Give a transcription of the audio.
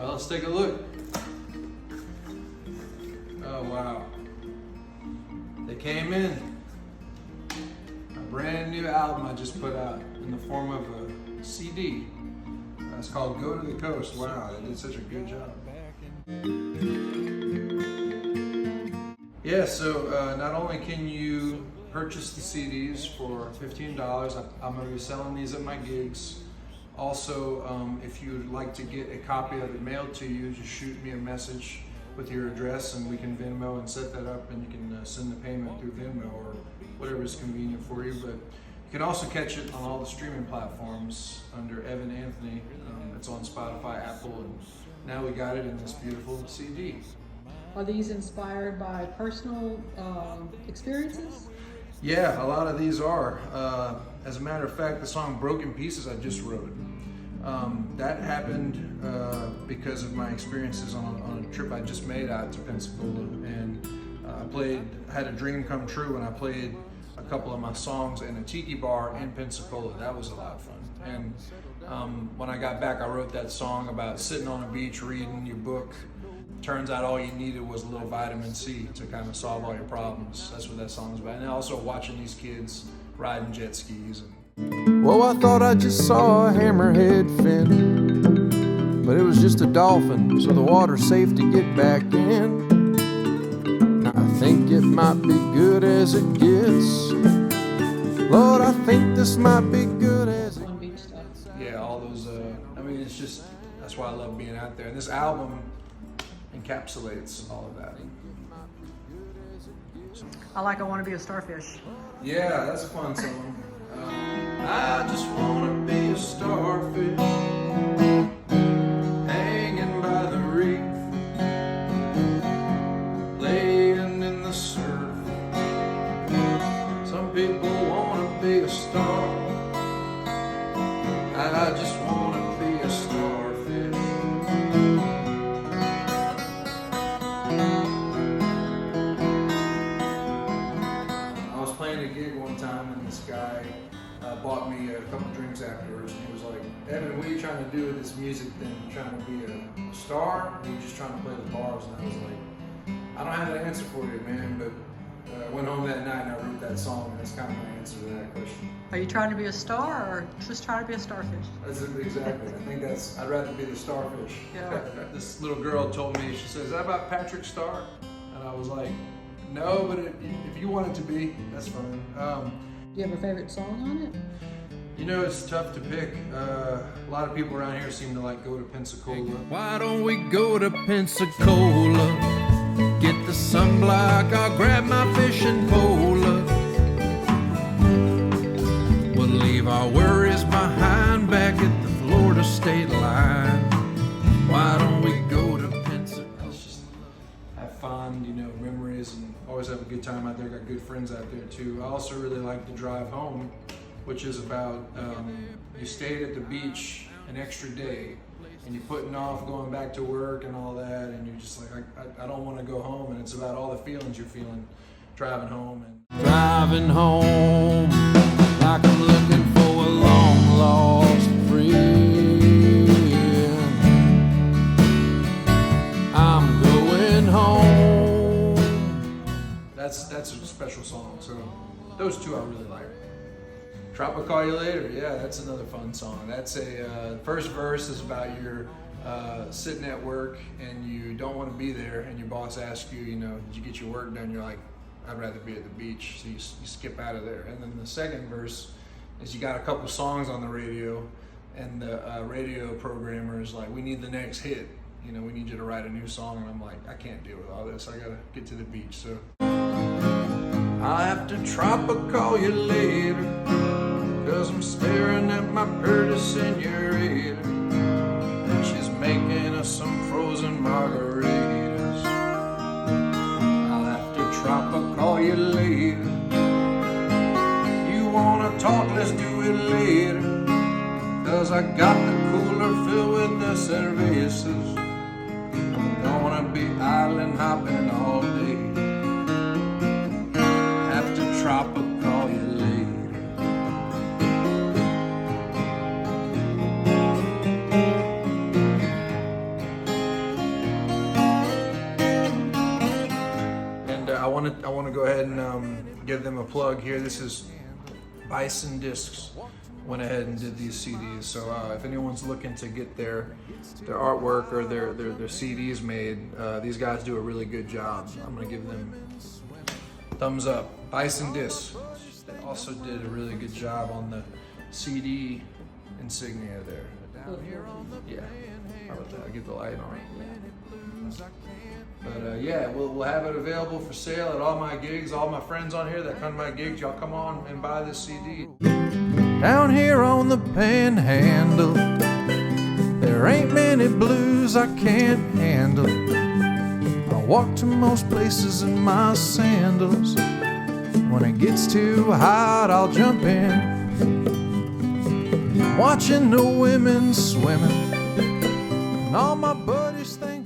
Well, let's take a look. Oh, wow. They came in. A brand new album I just put out in the form of a CD. It's called Go to the Coast. Wow, they did such a good job. Yeah, so not only can you purchase the CDs for $15, I'm going to be selling these at my gigs. Also, if you'd like to get a copy of it mailed to you, just shoot me a message with your address and we can Venmo and set that up, and you can send the payment through Venmo or whatever is convenient for you. But you can also catch it on all the streaming platforms under Evan Anthony. It's on Spotify, Apple, and now we got it in this beautiful CD. Are these inspired by personal experiences? Yeah, a lot of these are. As a matter of fact, the song Broken Pieces I just wrote. That happened because of my experiences on a trip I just made out to Pensacola. And I had a dream come true when I played a couple of my songs in a tiki bar in Pensacola. That was a lot of fun. And when I got back, I wrote that song about sitting on a beach reading your book. Turns out all you needed was a little vitamin C to kind of solve all your problems. That's what that song's about. And also watching these kids riding jet skis. Well, I thought I just saw a hammerhead fin, but it was just a dolphin, so the water's safe to get back in. I think it might be good as it gets. Lord, I think this might be good as it gets. Yeah, all those, I mean, it's just, that's why I love being out there. And this album encapsulates all of that. I like I Want to Be a Starfish. Yeah, that's a fun song. I just want to be a starfish, hanging by the reef, laying in the surf. Some people want to be a star. I just want to be a starfish. I was playing a gig one time and this guy bought me a couple drinks afterwards, and he was like, "Evan, what are you trying to do with this music thing? You trying to be a star, or you just trying to play the bars?" And I was like, "I don't have an answer for you, man," but I went home that night and I wrote that song, and that's kind of my answer to that question. Are you trying to be a star or just trying to be a starfish? That's it, exactly. I think I'd rather be the starfish. Yeah. This little girl told me, she says, "Is that about Patrick Star?" And I was like, "No, but if you want it to be, that's fine." Do you have a favorite song on it? You know, it's tough to pick. A lot of people around here seem to like Go to Pensacola. Why don't we go to Pensacola? Get the sunblock, I'll grab my fishing pole. We'll leave our worries behind back at the Florida state line. Why don't we go to Pensacola? Let's just have fun, memories, and always have a good time out there. Got good friends out there too. I also really like to drive home, which is about you stayed at the beach an extra day and you're putting off going back to work and all that, and you're just like, I don't want to go home, and it's about all the feelings you're feeling driving home. Driving home like I'm looking for a long lost friend. I'm going home. That's a special song. So those two I really like. Drop a Call You Later, yeah, that's another fun song. That's a first verse is about your sitting at work and you don't want to be there, and your boss asks you, did you get your work done? You're like, I'd rather be at the beach, so you skip out of there. And then the second verse is you got a couple songs on the radio, and the radio programmer is like, we need the next hit. We need you to write a new song. And I'm like, I can't deal with all this. I gotta get to the beach. So I'll have to drop a call you later, 'cause I'm staring at my pretty senorita, and she's making us some frozen margaritas. I'll have to drop a call you later. You wanna talk, let's do it later, 'cause I got the cooler filled with the cervezas. I'm gonna be island hopping all day. Have to drop a call you later. want to go ahead and give them a plug here. This is Bison Discs. Went ahead and did these CDs. So if anyone's looking to get their artwork or their CDs made, these guys do a really good job. I'm gonna give them thumbs up. Bison Discs. They also did a really good job on the CD insignia there. Yeah, how about that? I'll get the light on. But yeah, we'll have it available for sale at all my gigs. All my friends on here that come to my gigs, y'all come on and buy this CD. Down here on the panhandle, there ain't many blues I can't handle. I walk to most places in my sandals. When it gets too hot, I'll jump in. Watching the women swimming, and all my buddies think